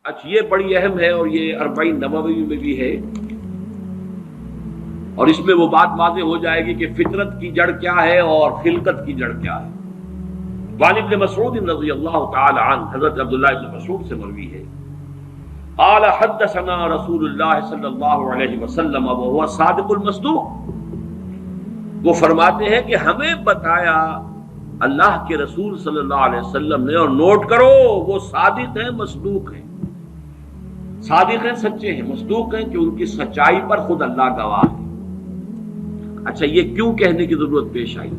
اچھا یہ بڑی اہم ہے اور یہ 40 نبوی میں بھی ہے، اور اس میں وہ بات واضح ہو جائے گی کہ فطرت کی جڑ کیا ہے اور خلقت کی جڑ کیا ہے۔ وعن ابن مسعود رضی اللہ تعالی عنہ، حضرت عبداللہ ابن مسعود سے مروی ہے، قال حدثنا رسول اللہ صلی اللہ علیہ وسلم وهو صادق المصدوق، وہ فرماتے ہیں کہ ہمیں بتایا اللہ کے رسول صلی اللہ علیہ وسلم نے، اور نوٹ کرو وہ صادق ہیں، مصدوق ہیں۔ صادق ہیں سچے ہیں، مصدوق ہیں کہ ان کی سچائی پر خود اللہ گواہ ہے۔ اچھا یہ کیوں کہنے کی ضرورت پیش آئی؟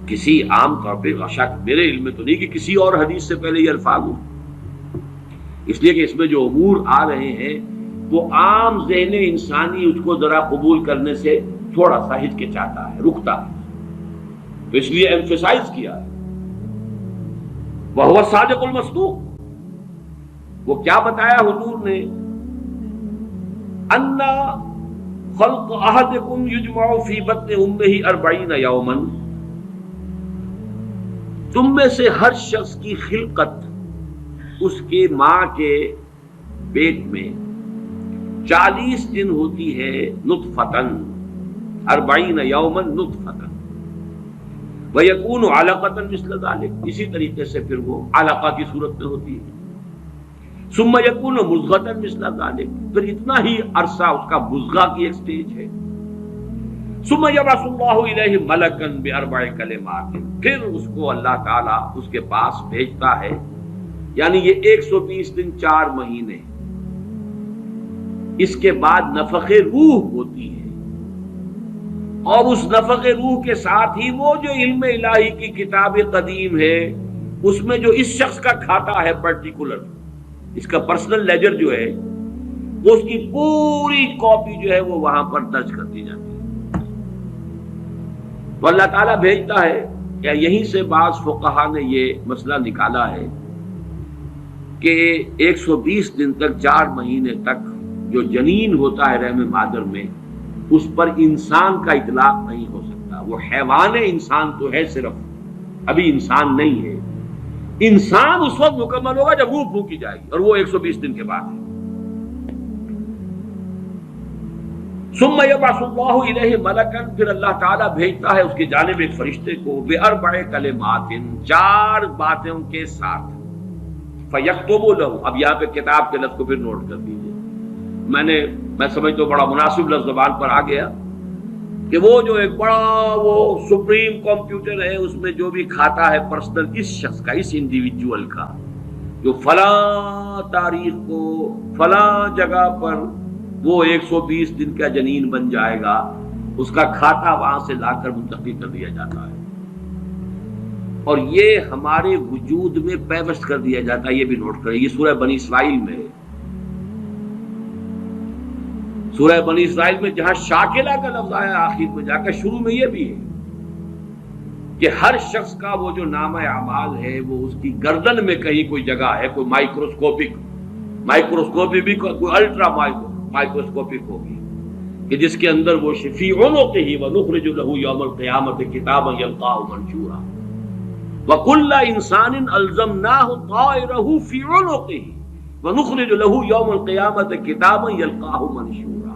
کسی عام طور پہ شک میرے علم میں تو نہیں کہ کسی اور حدیث سے پہلے یہ الفاظ ہوں، اس لیے کہ اس میں جو امور آ رہے ہیں وہ عام ذہن انسانی اس کو ذرا قبول کرنے سے تھوڑا سا ہچکچاتا ہے، رکتا ہے، تو اس لیے ایمفیسائز کیا ہے وَهُوَ الصَّادِقُ الْمَصْدُوقُ۔ وہ کیا بتایا حضور نے؟ اَنَّ خلق احدکم یجمع فی بطن امہ 40 یوما، تم میں سے ہر شخص کی خلقت اس کے ماں کے پیٹ میں 40 دن ہوتی ہے، نطفتن 40 یوما نطفتن، وَيَكُونُ عَلَقَةً مِثْلَ ذَلِكَ، اسی طریقے سے پھر وہ علقہ کی صورت میں ہوتی ہے، ثم يكون مضغة مثل ذلك، پھر اتنا ہی عرصہ اس کا مضغہ کی ایک سٹیج ہے، ثم يبعث الله إليه ملكا بأربع كلمات، پھر اس کو اللہ تعالیٰ اس کے پاس بھیجتا ہے، یعنی یہ 120 دن 4 مہینے، اس کے بعد نفخ روح ہوتی ہے، اور اس نفخ روح کے ساتھ ہی وہ جو علم الہی کی کتاب قدیم ہے اس میں جو اس شخص کا کھاتا ہے پرٹیکولر، اس کا پرسنل لیجر جو ہے، وہ اس کی پوری کاپی جو ہے وہ وہاں پر درج کر دی جاتی ہے، تو اللہ تعالیٰ بھیجتا ہے۔ کیا یہیں سے بعض فقہا نے یہ مسئلہ نکالا ہے کہ 120 دن تک 4 مہینے تک جو جنین ہوتا ہے رحم مادر میں، اس پر انسان کا اطلاق نہیں ہو سکتا، وہ حیوان انسان تو ہے صرف، ابھی انسان نہیں ہے، انسان اس وقت مکمل ہوگا جب روح پھونکی جائے گی، اور وہ 120 دن کے بعد ہے۔ ثم يبعث الله إليه ملكا، پھر اللہ تعالیٰ بھیجتا ہے اس کی جانب ایک فرشتے کو، بأربع کلمات، 4 باتوں کے ساتھ، فیکتب له، اب یہاں پہ کتاب کے لفظ کو پھر نوٹ کر دیجیے، میں سمجھتا ہوں بڑا مناسب لفظ زبان پر آ گیا کہ وہ جو ایک بڑا وہ سپریم کمپیوٹر ہے، اس میں جو بھی کھاتا ہے پرسنل اس شخص کا، اس انڈیویجول کا، جو فلاں تاریخ کو فلاں جگہ پر وہ 120 دن کا جنین بن جائے گا، اس کا کھاتا وہاں سے لا کر منتقل کر دیا جاتا ہے، اور یہ ہمارے وجود میں پیوست کر دیا جاتا ہے۔ یہ بھی نوٹ کریں، یہ سورہ بنی اسرائیل میں ہے، سورہ بنی اسرائیل میں جہاں شاکلہ کا لفظ آیا آخر میں جا کر، شروع میں یہ بھی ہے کہ ہر شخص کا وہ جو نامہ اعمال ہے وہ اس کی گردن میں کہیں کوئی جگہ ہے، کوئی مائکروسکوپی بھی کوئی الٹرا مائکروسکوپک ہوگی کہ جس کے اندر وہ فی عنقہ ونخرج له یوم القیامۃ کتابا یلقاہ منشورا وکل انسان الزمناہ طائرہ فی عنقہ ونخرج له یوم القیامۃ کتابا یلقاہ منشورا۔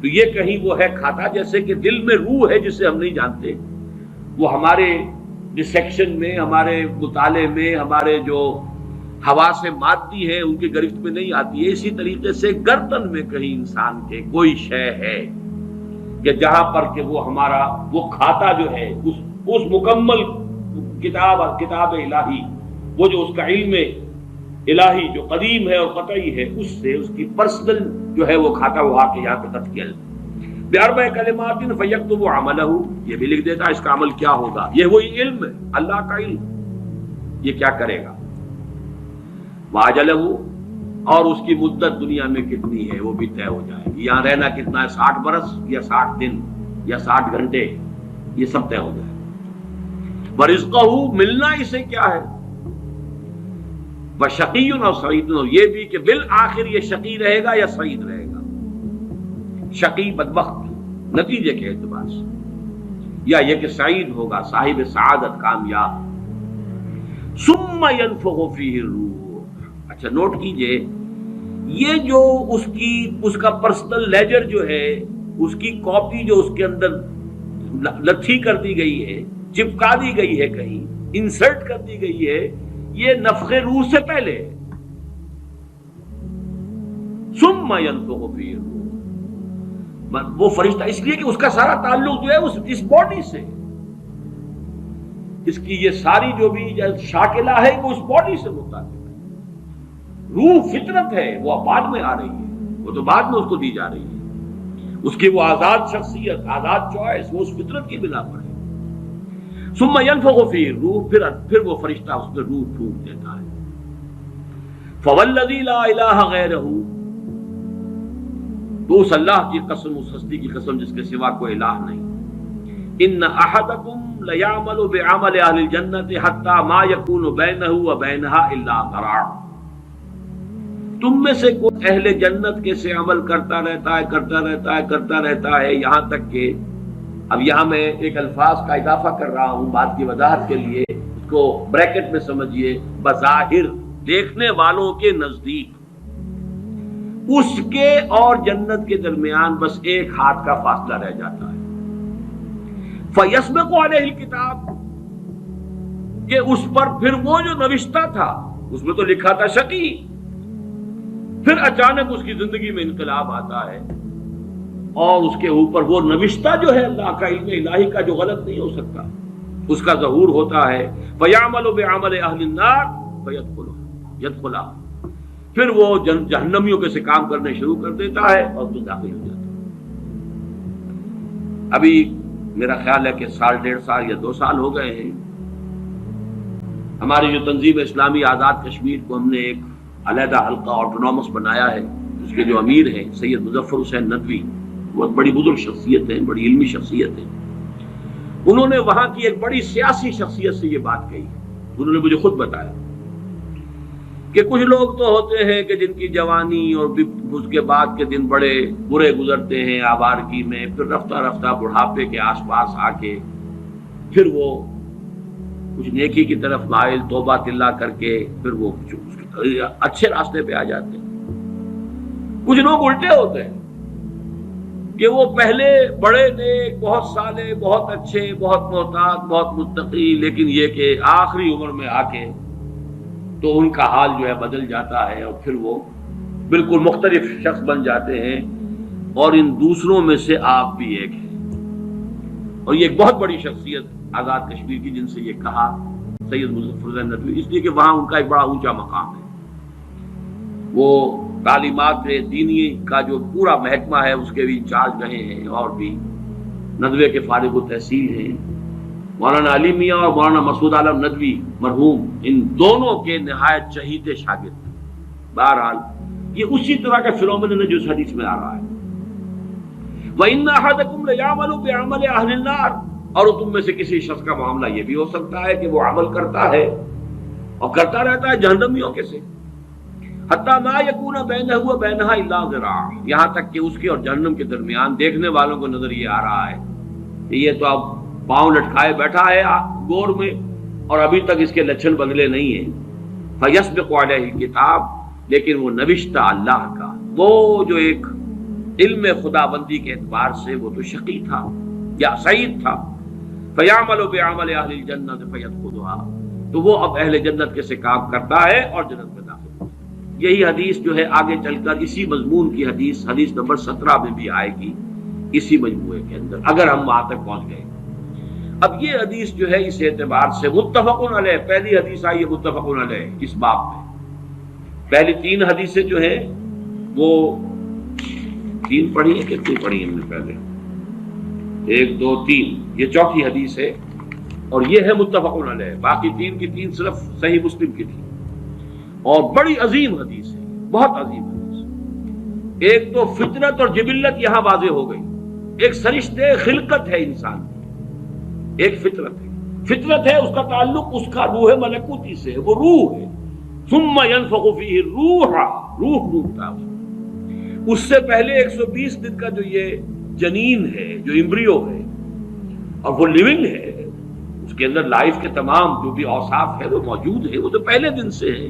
تو یہ کہیں وہ ہے کھاتا، جیسے کہ دل میں روح ہے جسے ہم نہیں جانتے، وہ ہمارے ڈسیکشن میں، ہمارے مطالعے میں، ہمارے جو حواس مادی ہے ان کی گرفت میں نہیں آتی ہے، اسی طریقے سے گردن میں کہیں انسان کے کوئی شے ہے کہ جہاں پر کہ وہ ہمارا وہ کھاتا جو ہے اس مکمل کتاب الہی، وہ جو اس کا علم الہی جو قدیم ہے اور قطعی ہے، اس سے اس کی پرسنل جو ہے وہ کھاتا وہ آ کے یہاں پہ خط کیا بأربع کلمات فیکتب عملہ، یہ بھی لکھ دیتا ہے اس کا عمل کیا ہوگا، یہ وہی علم ہے، اللہ کا علم، یہ کیا کرے گا، واجلہ، اور اس کی مدت دنیا میں کتنی ہے وہ بھی طے ہو جائے گی، یہاں رہنا کتنا ہے، 60 برس یا 60 دن یا 60 گھنٹے، یہ سب طے ہو جائے گا۔ ورزقہ، ملنا اسے کیا ہے، وشقی اور سعید، یہ بھی کہ بالآخر یہ شقی رہے گا یا سعید رہے گا، شقی بدبخت نتیجے کے اعتبار سے، یا یہ کہ سعید ہوگا، صاحب سعادت، کامیاب۔ ثم ينفخ فیہ الروح، اچھا نوٹ کیجئے، یہ جو اس کا پرسنل لیجر جو ہے، اس کی کاپی جو اس کے اندر لتھی کر دی گئی ہے، چپکا دی گئی ہے، کہیں انسرٹ کر دی گئی ہے، یہ نفخ روح سے پہلے ہے۔ ثم ينفخ فيه الروح، وہ فرشتہ اس لیے کہ اس کا سارا تعلق جو ہے اس باڈی سے، اس کی یہ ساری جو بھی شاکلہ ہے وہ اس باڈی سے متعلق ہے۔ روح فطرت ہے، وہ بعد میں آ رہی ہے، وہ تو بعد میں اس کو دی جا رہی ہے، اس کی وہ آزاد شخصیت، آزاد چوائس، وہ اس فطرت کی بنا پر ہے۔ ثم ينفخ فيه الروح، پھر وہ فرشتہ اس میں روح پھونک دیتا ہے۔ فوالذی لا الہ غیرہ، تو اس اللہ کی قسم، اس ہستی کی قسم جس کے سوا کوئی الہ نہیں، ان احدکم لیعمل بعمل اہل الجنۃ حتی ما یکون بینہ وبینہا الا ذراع، تم میں سے کوئی اہل جنت کے سے عمل کرتا رہتا ہے یہاں تک کہ، اب یہاں میں ایک الفاظ کا اضافہ کر رہا ہوں بات کی وضاحت کے لیے، اس کو بریکٹ میں سمجھیے، بظاہر دیکھنے والوں کے نزدیک اس کے اور جنت کے درمیان بس ایک ہاتھ کا فاصلہ رہ جاتا ہے۔ فَيَسْبِقُ عَلَيْهِ الْكِتَابُ، کہ اس پر پھر وہ جو نوشتہ تھا، اس میں تو لکھا تھا شقی، پھر اچانک اس کی زندگی میں انقلاب آتا ہے اور اس کے اوپر وہ نوشتہ جو ہے اللہ کا علم الہی کا جو غلط نہیں ہو سکتا، اس کا ظہور ہوتا ہے۔ فَيَعْمَلُ بِعَمَلِ أَهْلِ النَّارِ فَيَدْخُلُهَا، پھر وہ جہنمیوں کے سے کام کرنے شروع کر دیتا ہے اور تو داخل ہو جاتا ہے۔ ابھی میرا خیال ہے کہ سال 1.5 سال یا 2 سال ہو گئے ہیں، ہماری جو تنظیم اسلامی آزاد کشمیر کو ہم نے ایک علیحدہ حلقہ آٹونومس بنایا ہے، اس کے جو امیر ہیں سید مظفر حسین ندوی، بہت بڑی بزرگ شخصیت ہیں، بڑی علمی شخصیت ہیں، انہوں نے وہاں کی ایک بڑی سیاسی شخصیت سے یہ بات کہی ہے۔ انہوں نے مجھے خود بتایا کہ کچھ لوگ تو ہوتے ہیں کہ جن کی جوانی اور اس کے بعد کے دن بڑے برے گزرتے ہیں آوارگی میں، پھر رفتہ رفتہ بڑھاپے کے آس پاس آ کے پھر وہ کچھ نیکی کی طرف مائل، توبہ تلہ کر کے پھر وہ اچھے راستے پہ آ جاتے ہیں۔ کچھ لوگ الٹے ہوتے ہیں کہ وہ پہلے بڑے نیک، بہت صالح، بہت اچھے، بہت محتاط، بہت متقی، لیکن یہ کہ آخری عمر میں آ کے تو ان کا حال جو ہے بدل جاتا ہے اور پھر وہ بالکل مختلف شخص بن جاتے ہیں، اور ان دوسروں میں سے آپ بھی ایک ہیں۔ اور یہ ایک بہت بڑی شخصیت آزاد کشمیر کی، جن سے یہ کہا سید مظفر حسین ندوی، اس لیے کہ وہاں ان کا ایک بڑا اونچا مقام ہے، وہ تعلیمات دینی کا جو پورا محکمہ ہے اس کے بھی انچارج رہے ہیں، اور بھی ندوے کے فارغ التحصیل ہیں۔ مولانا علی میاں اور مولانا مسعود عالم ندوی مرحوم، ان دونوں کے نہایت چہیتے شاگرد ہیں۔ بہرحال یہ اسی طرح کا فینومینن ہے جو اس حدیث میں آ رہا ہے۔ وَإِنَّ أَحَدَكُمْ لَيَعْمَلُ بِعَمَلِ أَهْلِ النَّارِ، اور تم میں سے کسی شخص کا معاملہ یہ بھی ہو سکتا ہے کہ وہ عمل کرتا ہے اور کرتا رہتا ہے جہنمیوں کے سے، حتیٰ مَا يَكُونَ بَيْنَهُ وَبَيْنَهَا إِلَّا ذِرَاعٌ، یہاں تک کہ اس کے اور جہنم کے درمیان دیکھنے والوں کو نظر یہ آ رہا ہے کہ یہ تو اب پاؤں لٹکائے بیٹھا ہے گور میں اور ابھی تک اس کے لچھن بدلے نہیں ہیں۔ فَيَسْبِقُ عَلَيْهِ الْكِتَابُ، لیکن وہ نوشتہ اللہ کا، وہ جو ایک علم خدا بندی کے اعتبار سے وہ تو شقی تھا یا سعید تھا۔ فَيَعْمَلُ بِعَمَلِ أَهْلِ الْجَنَّةِ فَيَدْخُلُهَا، تو وہ اب اہل جنت کے سے کام کرتا ہے اور جنت میں داخل ہوتا ہے۔ یہی حدیث جو ہے آگے چل کر اسی مضمون کی حدیث نمبر 17 میں بھی آئے گی، اسی مجموعے کے اندر، اگر ہم وہاں تک پہنچ گئے۔ اب یہ حدیث جو ہے اس اعتبار سے متفق علیہ، پہلی حدیث آئی ہے متفق علیہ اس باب میں۔ پہلی 3 حدیثیں جو ہیں وہ 3 پڑھی ہیں، کتنی پڑھی ہم نے پہلے؟ 1 2 3، یہ چوتھی حدیث ہے اور یہ ہے متفق علیہ، باقی 3 کی 3 صرف صحیح مسلم کی تھی، اور بڑی عظیم حدیث ہے، بہت عظیم حدیث۔ ایک تو فطرت اور جبلت یہاں واضح ہو گئی، ایک سرشتے خلقت ہے انسان، ایک فطرت ہے، فطرت ہے اس کا تعلق اس کا روح ملکوتی سے ہے، وہ روح ہے۔ ثم ينفخ فيه الروح، روح ڈوبتا ہے اس سے پہلے 120 دن کا جو یہ جنین ہے، جو امبریو ہے اور وہ لیونگ ہے، اس کے اندر لائف کے تمام جو بھی اوصاف ہے وہ موجود ہے، وہ تو پہلے دن سے ہے،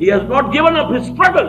he has not given up his struggle,